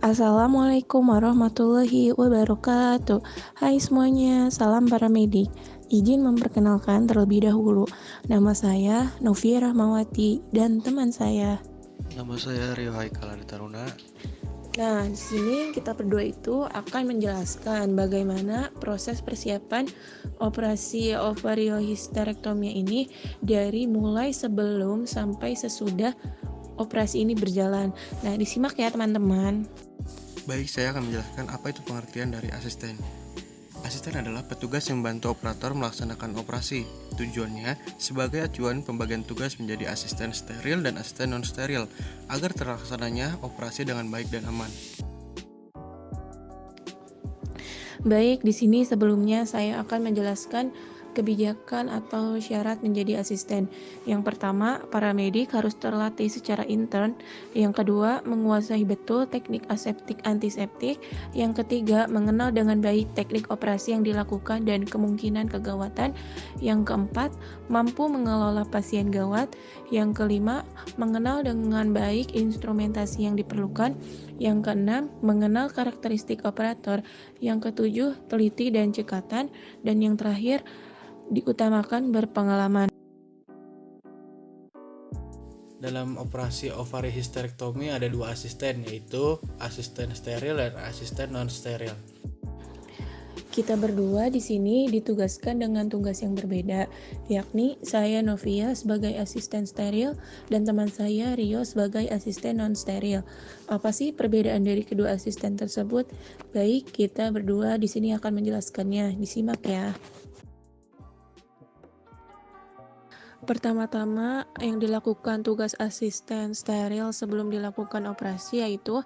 Assalamualaikum warahmatullahi wabarakatuh. Hai semuanya, salam paramedik. Izin memperkenalkan terlebih dahulu. Nama saya Novia Rahmawati dan teman saya. Nama saya Rio Haikal Taruna. Nah, di sini kita berdua itu akan menjelaskan bagaimana proses persiapan operasi ovariohysterektomia ini dari mulai sebelum sampai sesudah operasi ini berjalan. Nah, disimak ya teman-teman. Baik, saya akan menjelaskan apa itu pengertian dari asisten. Asisten adalah petugas yang membantu operator melaksanakan operasi. Tujuannya sebagai acuan pembagian tugas menjadi asisten steril dan asisten non-steril agar terlaksananya operasi dengan baik dan aman. Baik, di sini sebelumnya saya akan menjelaskan kebijakan atau syarat menjadi asisten. Yang pertama, paramedik harus terlatih secara intern. Yang kedua, menguasai betul teknik aseptik antiseptik. Yang ketiga, mengenal dengan baik teknik operasi yang dilakukan dan kemungkinan kegawatan. Yang keempat, mampu mengelola pasien gawat. Yang kelima, mengenal dengan baik instrumentasi yang diperlukan. Yang keenam, mengenal karakteristik operator. Yang ketujuh, teliti dan cekatan. Dan yang terakhir, diutamakan berpengalaman. Dalam operasi ovariohysterektomi ada dua asisten, yaitu asisten steril dan asisten non-steril. Kita berdua di sini ditugaskan dengan tugas yang berbeda, yakni saya Novia sebagai asisten steril dan teman saya Rio sebagai asisten non-steril. Apa sih perbedaan dari kedua asisten tersebut? Baik, kita berdua di sini akan menjelaskannya. Disimak ya. Pertama-tama yang dilakukan tugas asisten steril sebelum dilakukan operasi yaitu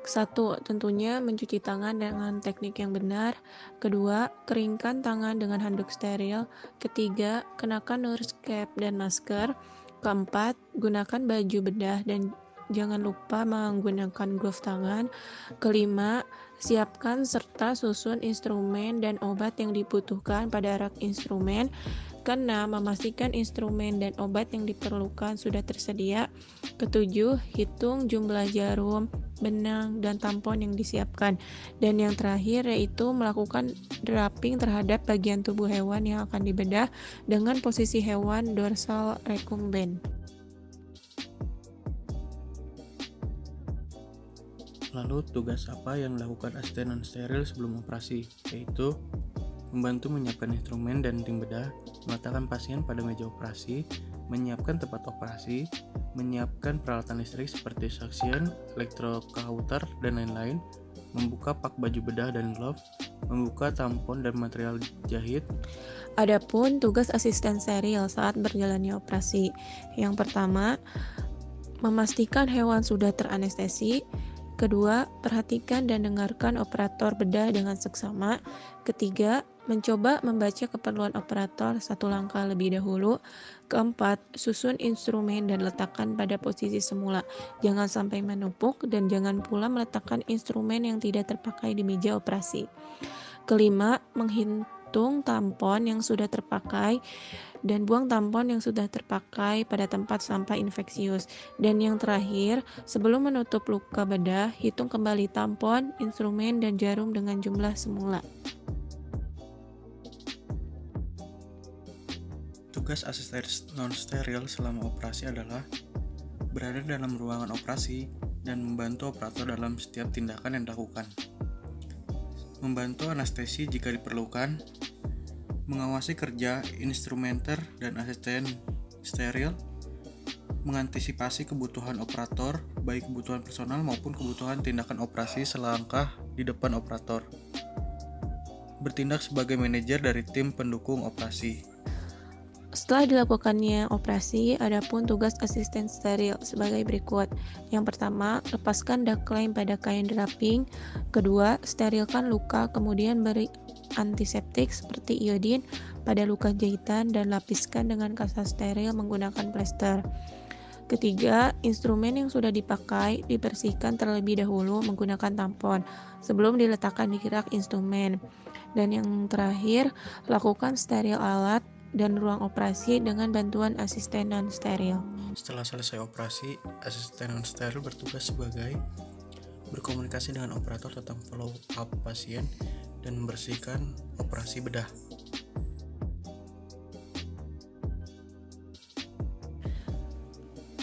satu, tentunya mencuci tangan dengan teknik yang benar. Kedua, keringkan tangan dengan handuk steril. Ketiga, kenakan nurse cap dan masker. Keempat, gunakan baju bedah dan jangan lupa menggunakan glove tangan. Kelima, siapkan serta susun instrumen dan obat yang dibutuhkan pada rak instrumen. Keenam, memastikan instrumen dan obat yang diperlukan sudah tersedia. Ketujuh, hitung jumlah jarum, benang, dan tampon yang disiapkan. Dan yang terakhir yaitu melakukan draping terhadap bagian tubuh hewan yang akan dibedah dengan posisi hewan dorsal recumbent. Lalu tugas apa yang dilakukan asisten non-steril sebelum operasi, yaitu membantu menyiapkan instrumen dan tim bedah, meletakkan pasien pada meja operasi, menyiapkan tempat operasi, menyiapkan peralatan listrik seperti suction, elektrokauter, dan lain-lain, membuka pak baju bedah dan glove, membuka tampon dan material jahit. Adapun tugas asisten steril saat berjalannya operasi, yang pertama, memastikan hewan sudah teranestesi. Kedua, perhatikan dan dengarkan operator bedah dengan seksama. Ketiga, mencoba membaca keperluan operator satu langkah lebih dahulu. Keempat, susun instrumen dan letakkan pada posisi semula. Jangan sampai menumpuk dan jangan pula meletakkan instrumen yang tidak terpakai di meja operasi. Kelima, menghitung tampon yang sudah terpakai dan buang tampon yang sudah terpakai pada tempat sampah infeksius. Dan yang terakhir, sebelum menutup luka bedah, hitung kembali tampon, instrumen, dan jarum dengan jumlah semula. Tugas asisten non-steril selama operasi adalah berada dalam ruangan operasi dan membantu operator dalam setiap tindakan yang dilakukan, membantu anestesi jika diperlukan, mengawasi kerja instrumenter dan asisten steril, mengantisipasi kebutuhan operator, baik kebutuhan personal maupun kebutuhan tindakan operasi selangkah di depan operator, bertindak sebagai manajer dari tim pendukung operasi. Setelah dilakukannya operasi, adapun tugas asisten steril sebagai berikut. Yang pertama, lepaskan daklaim pada kain draping. Kedua, sterilkan luka, kemudian beri antiseptik seperti iodin pada luka jahitan dan lapiskan dengan kasa steril menggunakan plester. Ketiga, instrumen yang sudah dipakai dibersihkan terlebih dahulu menggunakan tampon sebelum diletakkan di rak instrumen. Dan yang terakhir, lakukan steril alat dan ruang operasi dengan bantuan asisten non-steril. Setelah selesai operasi, asisten non-steril bertugas sebagai berkomunikasi dengan operator tentang follow up pasien, dan membersihkan operasi bedah.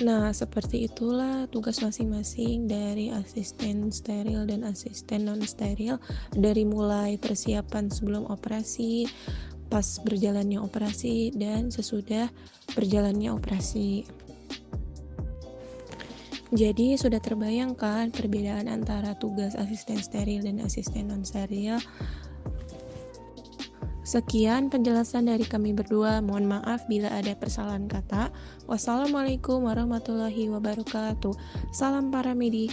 Nah, seperti itulah tugas masing-masing dari asisten steril dan asisten non-steril, dari mulai persiapan sebelum operasi, pas berjalannya operasi, dan sesudah berjalannya operasi. Jadi sudah terbayangkan perbedaan antara tugas asisten steril dan asisten non-steril. Sekian penjelasan dari kami berdua. Mohon maaf bila ada persalahan kata. Wassalamualaikum warahmatullahi wabarakatuh. Salam para midi.